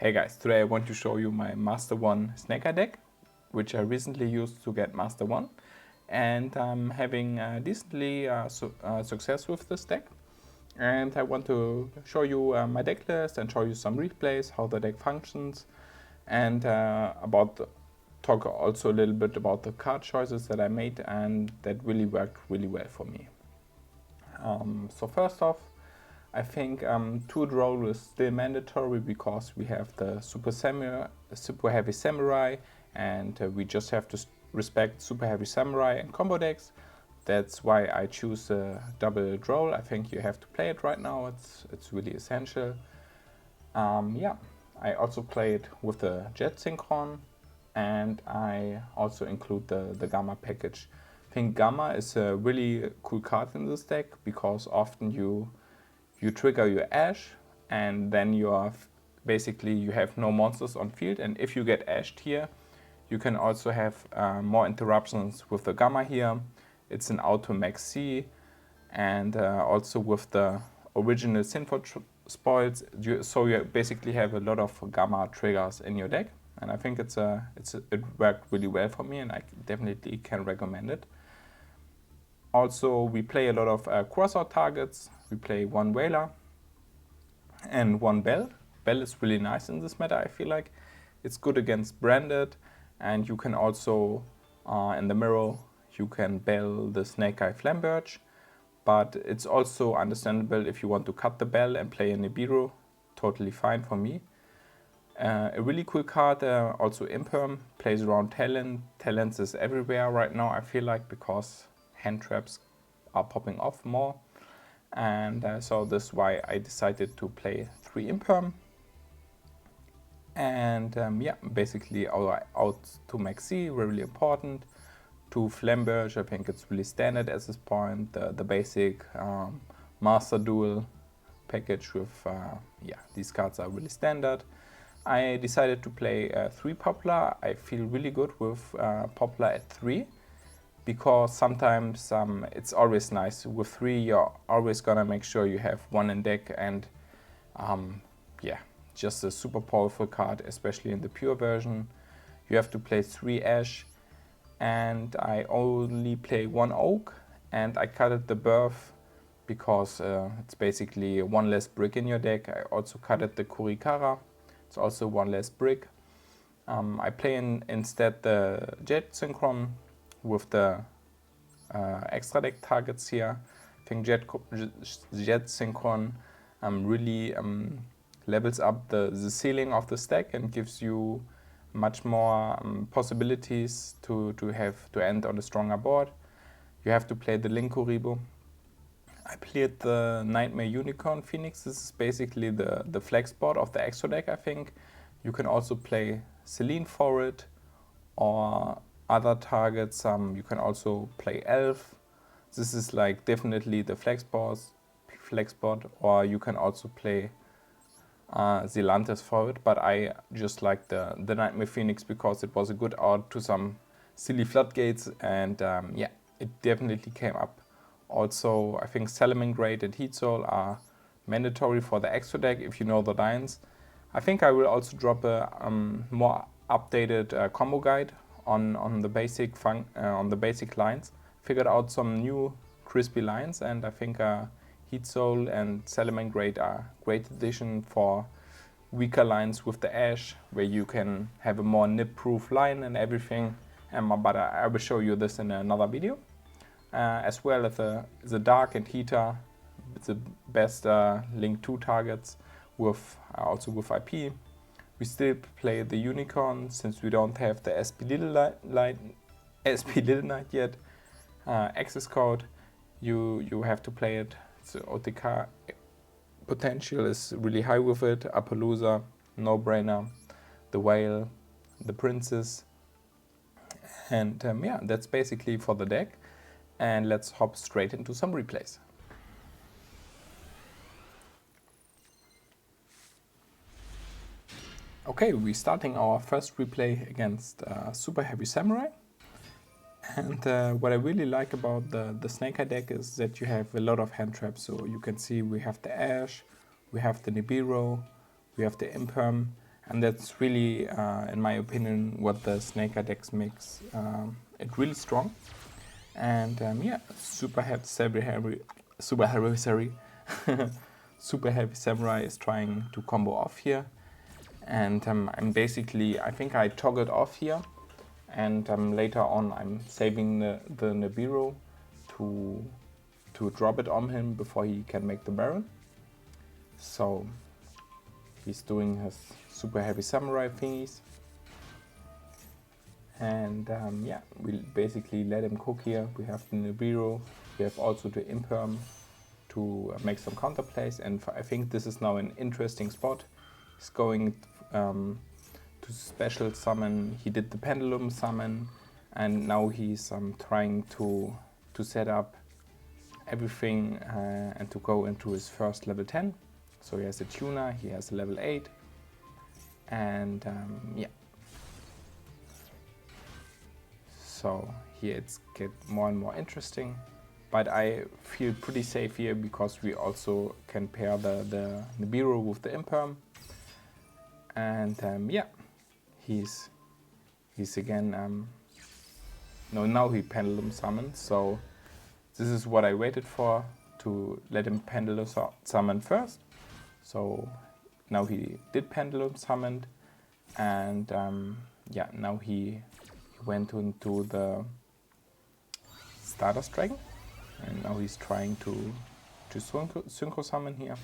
Hey guys, today I want to show you my Master 1 Snake Eye deck, which I recently used to get Master 1, and I'm having decently success with this deck. And I want to show you my deck list and show you some replays, how the deck functions, and talk also a little bit about the card choices that I made and that really worked really well for me. So first off, I think two duel is still mandatory because we have the super heavy samurai, and we just have to respect super heavy samurai and combo decks. That's why I choose a double duel. I think you have to play it right now. It's really essential. Yeah, I also play it with the Jet Synchron, and I also include the Gamma package. I think Gamma is a really cool card in this deck because often you trigger your Ash, and then you have no monsters on field, and if you get Ashed here, you can also have more interruptions with the Gamma here. It's an auto max C, and also with the original sinful spoils, so you basically have a lot of Gamma triggers in your deck, and I think it worked really well for me, and I definitely can recommend it. Also, we play a lot of crossout targets. We play one Whaler and one Bell. Bell is really nice in this meta, I feel like. It's good against Branded, and you can also, in the mirror, you can Bell the Snake Eye Flamberge, but it's also understandable if you want to cut the Bell and play a Nibiru, totally fine for me. A really cool card, also Imperm, plays around Talent. Talents is everywhere right now, I feel like, because hand traps are popping off more, and so this is why I decided to play 3 Imperm, and yeah, basically out to Maxi, really important. 2 Flamberge, I think it's really standard at this point. The basic Master Duel package with, yeah, these cards are really standard. I decided to play 3 Poplar. I feel really good with Poplar at 3. Because sometimes it's always nice. With 3, you're always gonna make sure you have 1 in deck, and yeah, just a super powerful card, especially in the pure version. You have to play 3 Ash, and I only play 1 Oak, and I cutted the Birth because it's basically 1 less brick in your deck. I also cutted the Kurikara, it's also 1 less brick. I play instead the Jet Synchron with the extra deck targets here. I think Jet Synchron really levels up the ceiling of the stack and gives you much more possibilities to end on a stronger board. You have to play the Linkuribo. I played the Nightmare Unicorn Phoenix. This is basically the flex board of the extra deck, I think. You can also play Celine for it, or other targets. You can also play Elf. This is like definitely the flex board, or you can also play Zelantes for it, but I just like the Nightmare Phoenix because it was a good out to some silly floodgates, and yeah, it definitely came up. Also, I think Salamangreat and Heat Soul are mandatory for the extra deck if you know the lines. I think I will also drop a more updated combo guide on the basic lines. Figured out some new crispy lines, and I think Heat Soul and Salamangreat are great addition for weaker lines with the Ash, where you can have a more nip-proof line and everything. But I will show you this in another video. As well as the Dark and Heater, the best Link 2 targets with also with IP. We still play the Unicorn since we don't have the SP Little Knight yet. Access code, you have to play it. So OTK potential is really high with it. Appaloosa, no brainer. The Whale, the Princess, and yeah, that's basically for the deck. And let's hop straight into some replays. Okay, we're starting our first replay against Super Heavy Samurai. And what I really like about the Snake Eye deck is that you have a lot of hand traps. So you can see we have the Ash, we have the Nibiru, we have the Imperm, And that's really, in my opinion, what the Snaker decks makes it really strong. And yeah, super heavy super heavy samurai is trying to combo off here. And I'm basically, I think I toggled off here. And later on I'm saving the Nibiru to drop it on him before he can make the Baron. So he's doing his super heavy samurai thingies. And yeah, we basically let him cook here. We have the Nibiru, we have also the Imperm to make some counterplays. And I think this is now an interesting spot. He's going to special summon. He did the Pendulum summon, and now he's trying to set up everything and to go into his first level 10. So he has a tuner, he has a level 8, and yeah. So here it's get more and more interesting, but I feel pretty safe here because we also can pair the Nibiru with the Imperm, and yeah, he's again no, now he Pendulum summons. So this is what I waited for, to let him Pendulum summon first. So now he did Pendulum summoned, and yeah, now he went into the Stardust Dragon, and now he's trying to synchro summon here.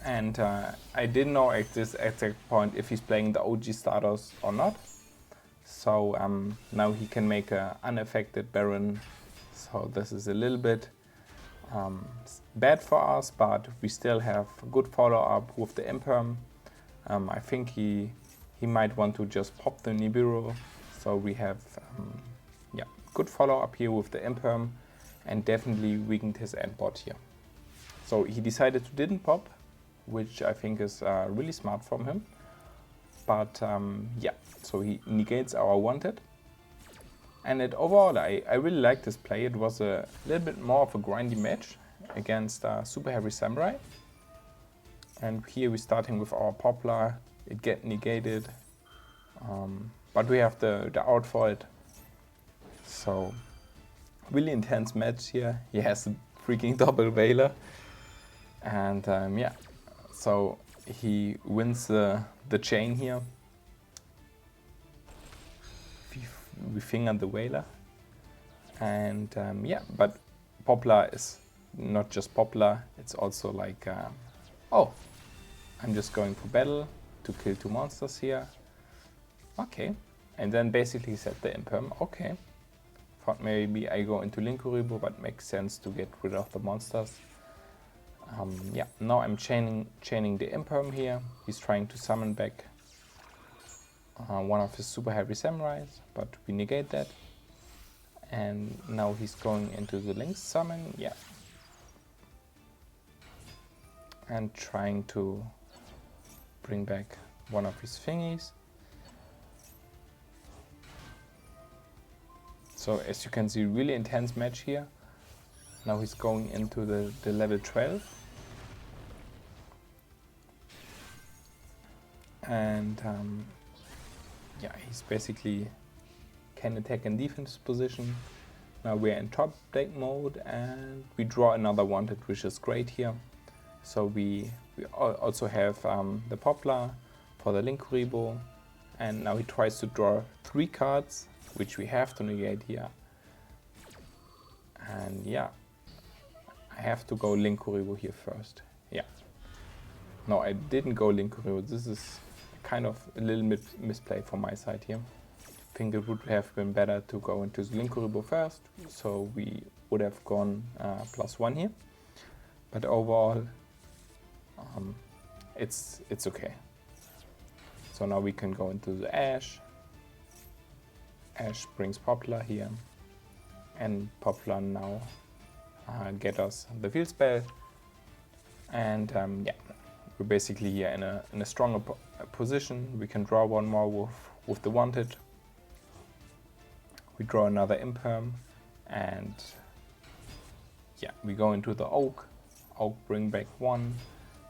And I didn't know at this exact point if he's playing the OG Stardust or not. So now he can make an unaffected Baron. So this is a little bit bad for us, but we still have good follow-up with the Imperm. I think he might want to just pop the Nibiru. So we have yeah, good follow-up here with the Imperm, and definitely weakened his end bot here. So he decided to didn't pop, which I think is really smart from him. But yeah, so he negates our wanted. And overall, I really like this play. It was a little bit more of a grindy match against Super Heavy Samurai. And here we're starting with our Poplar. It get negated, but we have the out for it. So really intense match here. He has a freaking double Veiler. And yeah, so he wins the chain here. We fingered the Whaler, and yeah, but Poplar is not just Poplar, it's also like, oh, I'm just going for battle to kill 2 monsters here. Okay, and then basically set the Imperm. Okay, thought maybe I go into Linkuribo, but makes sense to get rid of the monsters. Yeah, now I'm chaining the Imperm here. He's trying to summon back one of his super heavy samurais, but we negate that. And now he's going into the Lynx summon, yeah. And trying to bring back one of his thingies. So as you can see, really intense match here. Now he's going into the level 12. And yeah, he's basically can attack in defense position. Now we're in top deck mode, and we draw another wanted, which is great here. So we also have the Poplar for the Linkuribo, and now he tries to draw 3 cards, which we have to negate here. And yeah, I have to go Linkuribo here first. Yeah. No, I didn't go Linkuribo. This is kind of a little bit misplay from my side here. I think it would have been better to go into the Linkuribo first, so we would have gone +1 here. But overall, it's okay. So now we can go into the Ash. Ash brings Poplar here, and Poplar now get us the field spell. And yeah, we're basically here in a stronger position. We can draw one more with the wanted. We draw another Imperm, and yeah, we go into the Oak. Oak bring back 1,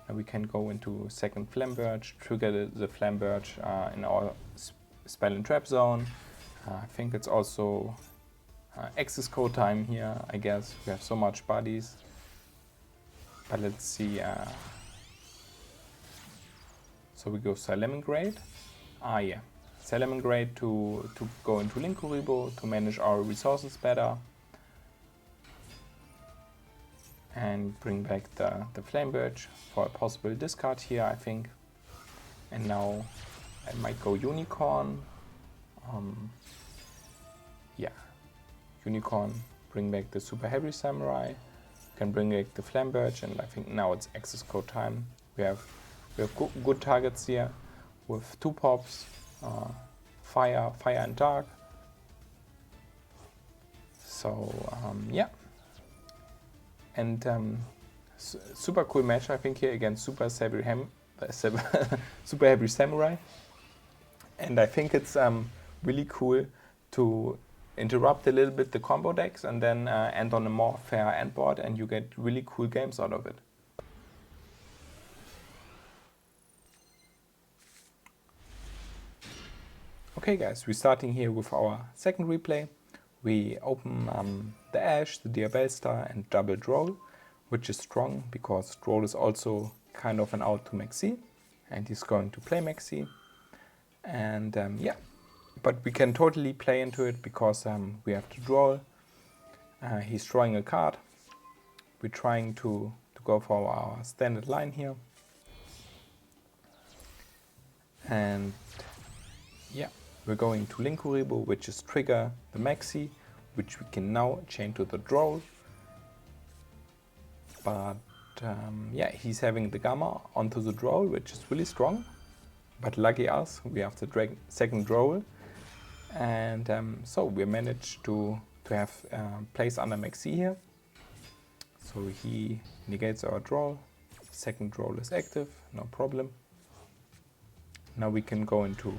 And we can go into second Flamberge, trigger the Flamberge in our spell and trap zone. I think it's also access code time here, I guess. We have so much bodies. But let's see. So we go Salamangreat. Yeah. Salamangreat to go into Linkuriboh to manage our resources better. And bring back the Flamberge for a possible discard here, I think. And now I might go Unicorn. Yeah, Unicorn, bring back the Super Heavy Samurai. Can bring back the Flamberge, and I think now it's access code time. We have good targets here with 2 pops, fire and dark. So yeah. And super cool match, I think, here against Super Heavy Samurai. And I think it's really cool to interrupt a little bit the combo decks and then end on a more fair end board, and you get really cool games out of it. Okay guys, we're starting here with our second replay. We open the Ash, the Diabellstar and double Droll, which is strong because Droll is also kind of an out to Maxi, and he's going to play Maxi. And yeah, but we can totally play into it because we have to Droll. He's drawing a card. We're trying to go for our standard line here. And yeah, we're going to Linkuriboh, which is trigger the Maxi, which we can now chain to the Droll. But yeah, he's having the Gamma onto the Droll, which is really strong. But lucky us, we have the second Droll. And so we managed to have place under Maxi here. So he negates our Droll. Second Droll is active, no problem. Now we can go into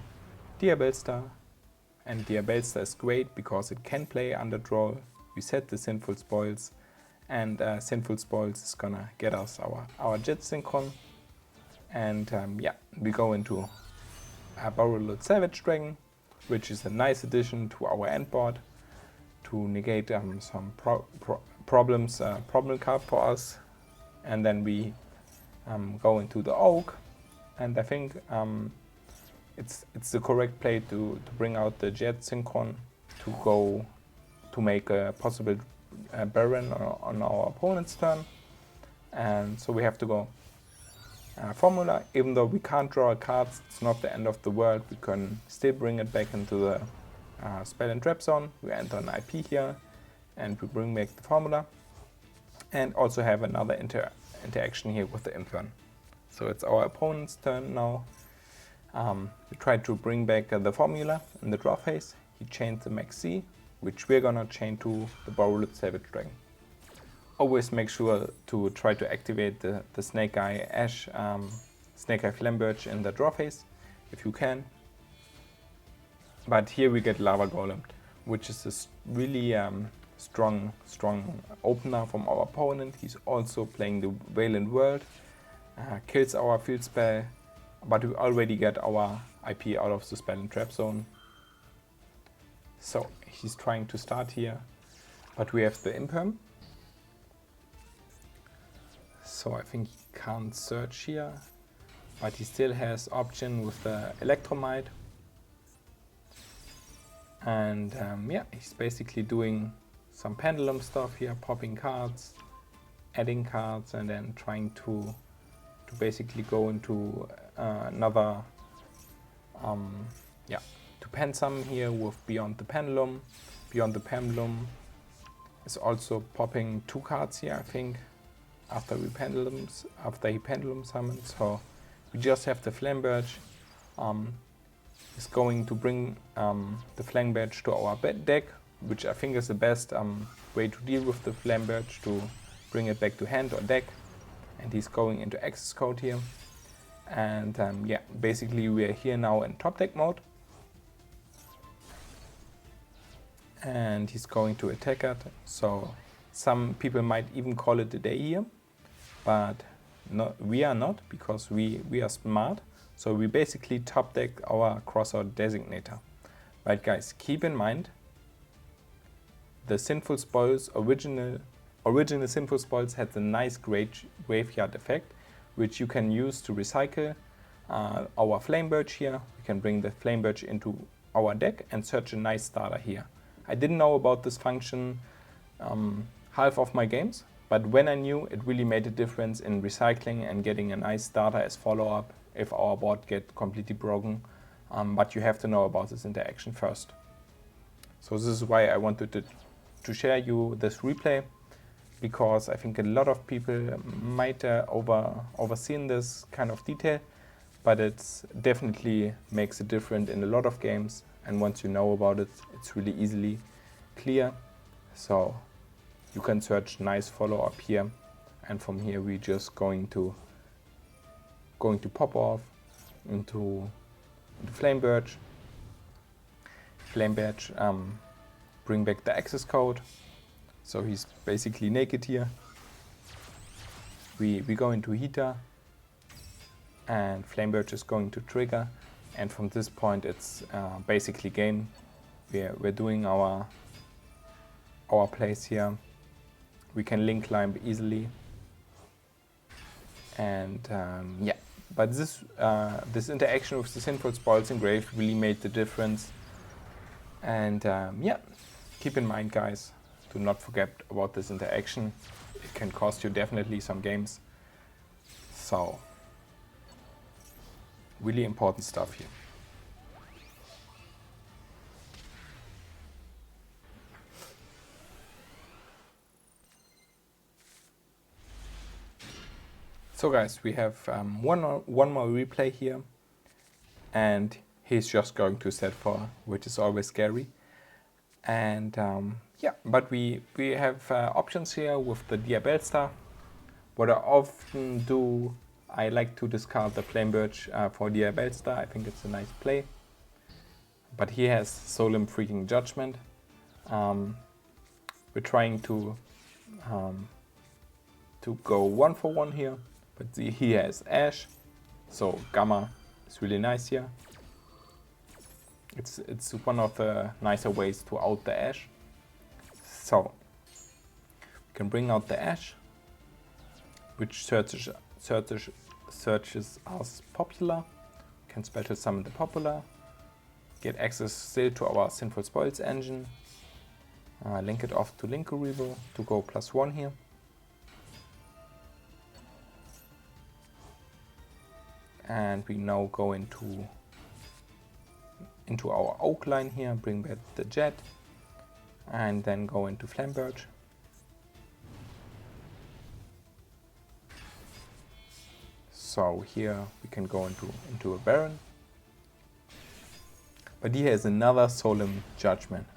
Diabellstar, and Diabellstar is great because it can play under Droll. We set the Sinful Spoils, and Sinful Spoils is gonna get us our Jet Synchron. And yeah, we go into Borrowed Savage Dragon, which is a nice addition to our end board to negate some problem card for us. And then we go into the Oak, and I think it's the correct play to bring out the Jet Synchron to go to make a possible Baron on our opponent's turn. And so we have to go Formula. Even though we can't draw a card, it's not the end of the world. We can still bring it back into the spell and trap zone. We enter an IP here and we bring back the Formula, and also have another interaction here with the Infern. So it's our opponent's turn now. We try to bring back the Formula in the draw phase. He chains the Maxi, which we're gonna chain to the Borrowed Savage Dragon. Always make sure to try to activate the Snake Eye Ash, Snake Eye Flamberge in the draw phase, if you can. But here we get Lava Golem, which is a really strong opener from our opponent. He's also playing the Valiant World, kills our field spell, but we already get our IP out of the spell and trap zone. So he's trying to start here, but we have the Imperm. So I think he can't search here, but he still has option with the Electromite. And yeah, he's basically doing some pendulum stuff here, popping cards, adding cards, and then trying to basically go into another, yeah, to pen some here with Beyond the Pendulum. Beyond the Pendulum is also popping 2 cards here, I think, after he pendulum summons. So we just have the Flamberge. Is going to bring the Flamberge to our deck, which I think is the best way to deal with the Flamberge, to bring it back to hand or deck. And he's going into access code here. And yeah, basically we are here now in top deck mode. And he's going to attack it. So some people might even call it a day here. But we are not, because we are smart. So we basically top deck our crossout designator. Right guys, keep in mind the Sinful Spoils, original Sinful Spoils had the nice graveyard effect, which you can use to recycle our Flame Birch here. We can bring the Flame Birch into our deck and search a nice starter here. I didn't know about this function half of my games, but when I knew, it really made a difference in recycling and getting a nice starter as follow-up if our board get completely broken. But you have to know about this interaction first. So this is why I wanted to share you this replay, because I think a lot of people might overseen this kind of detail, but it definitely makes a difference in a lot of games. And once you know about it, it's really easily clear. So you can search nice follow-up here, and from here we just going to pop off into Flame Birch. Bring back the access code. So he's basically naked here. We go into heater, and Flame Birch is going to trigger, and from this point it's basically game. We're doing our plays here. We can link climb easily, and yeah. But this interaction with the Sinful Spoils engraved really made the difference. And yeah, keep in mind, guys, do not forget about this interaction. It can cost you definitely some games. So, really important stuff here. So guys, we have one more replay here, and he's just going to set 4, which is always scary. And yeah, but we have options here with the Diabellstar. What I often do, I like to discard the Flame Birch for Diabellstar. I think it's a nice play. But he has Solemn freaking Judgment. We're trying to go 1 for 1 here. But he has Ash, so Gamma is really nice here. It's one of the nicer ways to out the Ash. So we can bring out the Ash, which searches as popular. We can special summon the popular, get access still to our Sinful Spoils engine, link it off to Linkuribo to go +1 here. And we now go into our oak line here, bring back the jet, and then go into Flame Birch. So here we can go into a Baron. But he has another Solemn Judgment.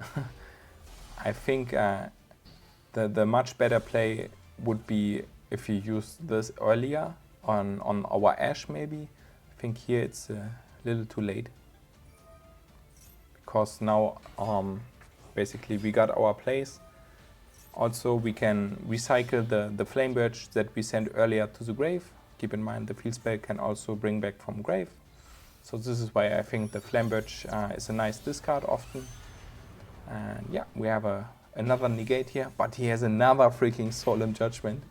I think the much better play would be if you use this earlier on our Ash maybe. I think here it's a little too late, because now basically we got our plays. Also we can recycle the Flame Birch that we sent earlier to the grave. Keep in mind the field spell can also bring back from grave. So this is why I think the Flame Birch is a nice discard often. And yeah, we have another negate here, but he has another freaking Solemn Judgment.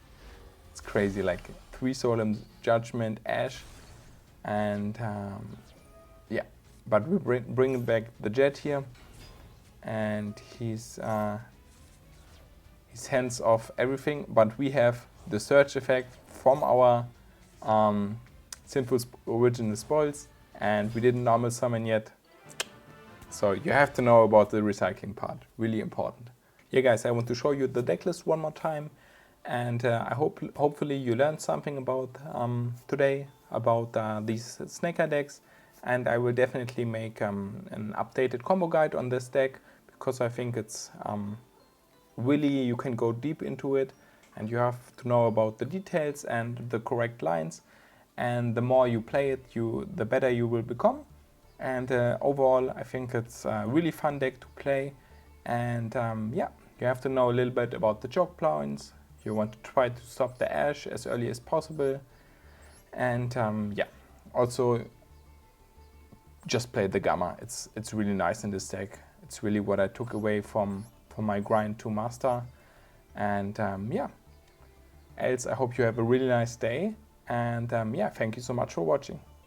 It's crazy, like 3 Solemn Judgment, Ash. And yeah, but we bring back the jet here, and he's hands off everything. But we have the search effect from our Sinful original spoils, and we didn't normal summon yet. So you have to know about the recycling part, really important. Yeah, guys, I want to show you the deck list one more time, and I hopefully you learned something about today about these Snaker decks, and I will definitely make an updated combo guide on this deck, because I think it's really, you can go deep into it, and you have to know about the details and the correct lines, and the more you play it, the better you will become. And overall, I think it's a really fun deck to play, and yeah, you have to know a little bit about the choke points. You want to try to stop the Ash as early as possible. And yeah, also just play the Gamma. It's really nice in this deck. It's really what I took away from my grind to master. And yeah, else I hope you have a really nice day. And yeah, thank you so much for watching.